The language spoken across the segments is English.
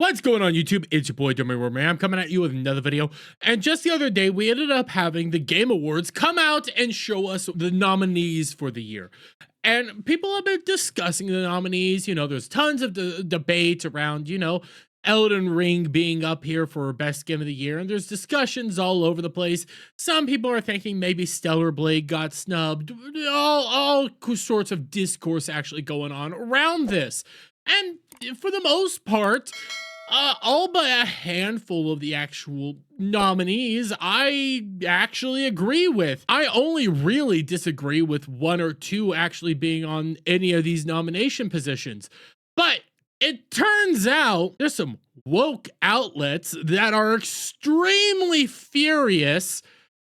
What's going on YouTube? It's your boy Man. I'm coming at you with another video. And just the other day, we ended up having the Game Awards come out and show us the nominees for the year. And people have been discussing the nominees. There's tons of debate around, Elden Ring being up here for best game of the year, and there's discussions all over the place. Some people are thinking maybe Stellar Blade got snubbed. All sorts of discourse actually going on around this. And for the most part, all but a handful of the actual nominees I actually agree with. I only really disagree with one or two actually being on any of these nomination positions. But it turns out there's some woke outlets that are extremely furious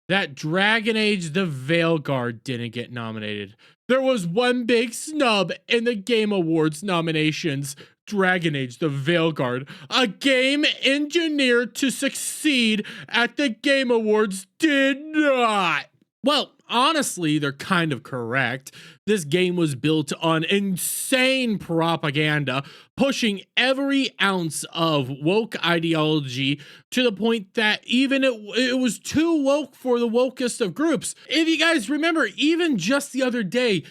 that Dragon Age the Veilguard didn't get nominated. There was one big snub in the Game Awards nominations. Dragon Age the Veilguard, a game engineered to succeed at the Game Awards, did not. Well, honestly, they're kind of correct. This game was built on insane propaganda, pushing every ounce of woke ideology to the point that even it was too woke for the wokest of groups. If you guys remember, even just the other day,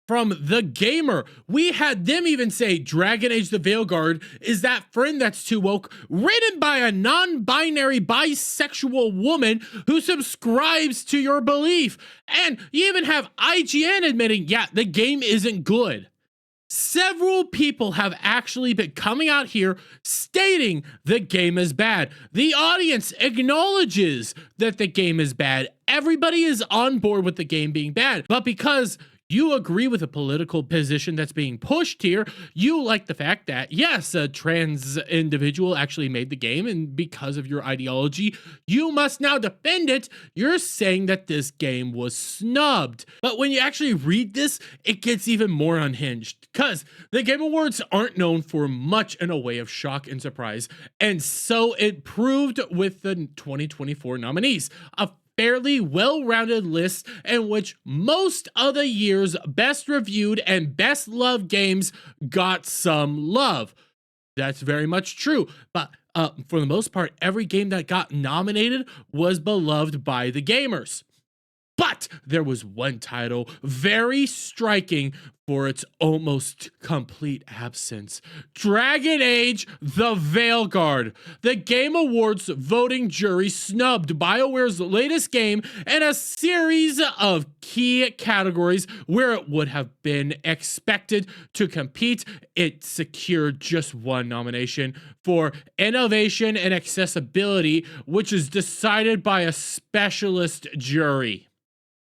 from The Gamer, we had them even say Dragon Age the Veilguard is that friend that's too woke, written by a non-binary bisexual woman who subscribes to your belief. And you even have IGN admitting, yeah, the game isn't good. Several people have actually been coming out here stating the game is bad. The audience acknowledges that the game is bad. Everybody is on board with the game being bad. But because you agree with a political position that's being pushed here, you like the fact that, yes, a trans individual actually made the game, and because of your ideology, you must now defend it. You're saying that this game was snubbed. But when you actually read this, it gets even more unhinged, because the Game Awards aren't known for much in a way of shock and surprise, and so it proved with the 2024 nominees. A fairly well-rounded list in which most of the year's best reviewed and best loved games got some love. That's very much true, but for the most part, every game that got nominated was beloved by the gamers. But there was one title very striking for its almost complete absence. Dragon Age the Veilguard. The Game Awards voting jury snubbed BioWare's latest game in a series of key categories where it would have been expected to compete. It secured just one nomination for innovation and accessibility, which is decided by a specialist jury.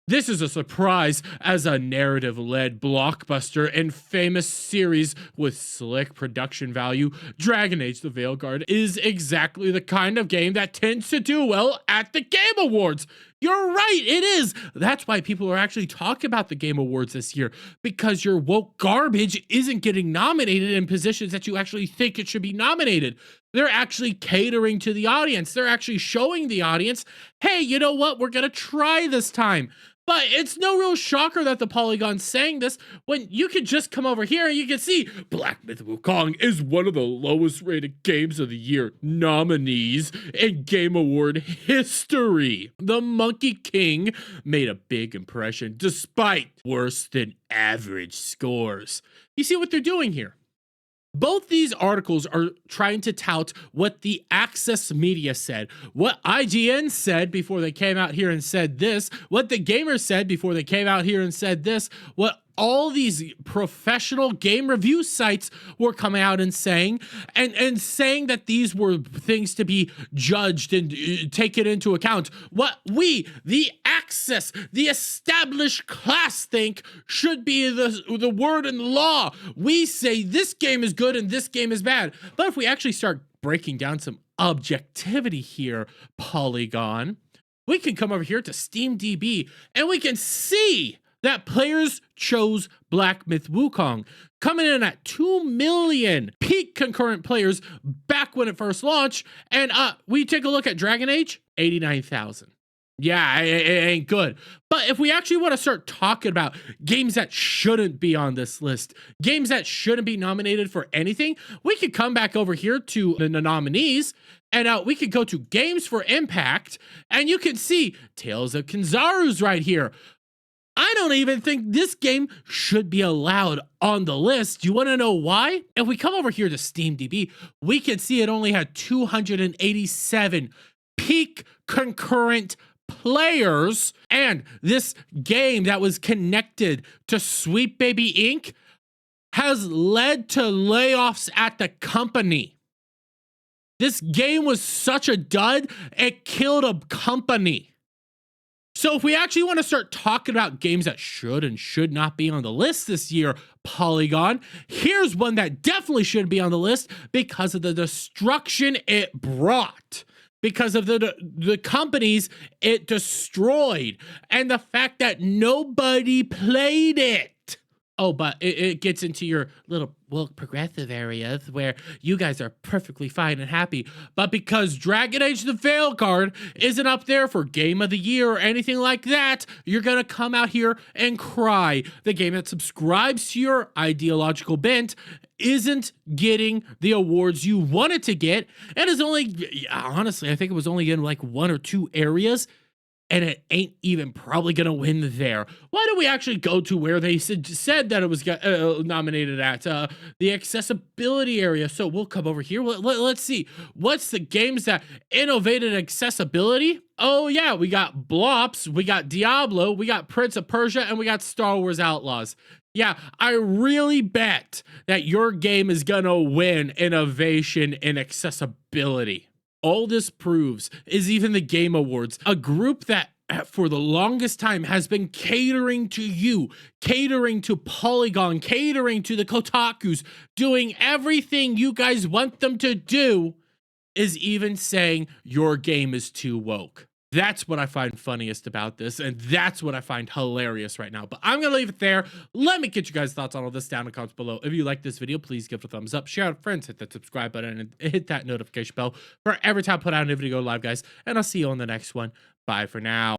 This is a surprise, as a narrative-led blockbuster and famous series with slick production value, Dragon Age the Veilguard is exactly the kind of game that tends to do well at the Game Awards. You're right, it is. That's why people are actually talking about the Game Awards this year, because your woke garbage isn't getting nominated in positions that you actually think it should be nominated. They're actually catering to the audience. They're actually showing the audience, hey, you know what? We're going to try this time. But it's no real shocker that the Polygon's saying this when you could just come over here and you can see Black Myth Wukong is one of the lowest rated games of the year nominees in Game Award history. The Monkey King made a big impression despite worse than average scores. You see what they're doing here? Both these articles are trying to tout what the Access Media said, what IGN said before they came out here and said this, what the Gamers said before they came out here and said this, what all these professional game review sites were coming out and saying, and saying that these were things to be judged and taken into account. What we, the Access, the established class, think should be the word in the law. We say this game is good and this game is bad. But if we actually start breaking down some objectivity here, Polygon, we can come over here to SteamDB and we can see that players chose Black Myth Wukong, coming in at 2 million peak concurrent players back when it first launched. And we take a look at Dragon Age, 89,000. Yeah, it ain't good. But if we actually want to start talking about games that shouldn't be on this list, games that shouldn't be nominated for anything, we could come back over here to the nominees, and we could go to Games for Impact, and you can see Tales of Kinzaru's right here. I don't even think this game should be allowed on the list. You want to know why? If we come over here to SteamDB, we can see it only had 287 peak concurrent players, and this game that was connected to Sweet Baby Inc. has led to layoffs at the company. This game was such a dud, it killed a company. So if we actually want to start talking about games that should and should not be on the list this year, Polygon, here's one that definitely should be on the list because of the destruction it brought, because of the companies it destroyed, and the fact that nobody played it. Oh, but it gets into your little woke progressive areas where you guys are perfectly fine and happy. But because Dragon Age the Veilguard isn't up there for Game of the Year or anything like that, you're going to come out here and cry. The game that subscribes to your ideological bent isn't getting the awards you wanted to get, and is only, honestly, I think it was only in like 1 or 2 areas, and it ain't even probably gonna win there. Why don't we actually go to where they said that it was nominated at, the accessibility area? So we'll come over here. Let's see. What's the games that innovated accessibility? Oh yeah, we got Blops, we got Diablo, we got Prince of Persia, and we got Star Wars Outlaws. Yeah, I really bet that your game is gonna win innovation in accessibility. All this proves is even the Game Awards, a group that for the longest time has been catering to you, catering to Polygon, catering to the Kotakus, doing everything you guys want them to do, is even saying your game is too woke. That's what I find funniest about this, and that's what I find hilarious right now. But I'm going to leave it there. Let me get you guys' thoughts on all this down in the comments below. If you like this video, please give it a thumbs up, share it with friends, hit that subscribe button, and hit that notification bell for every time I put out a new video live, guys. And I'll see you on the next one. Bye for now.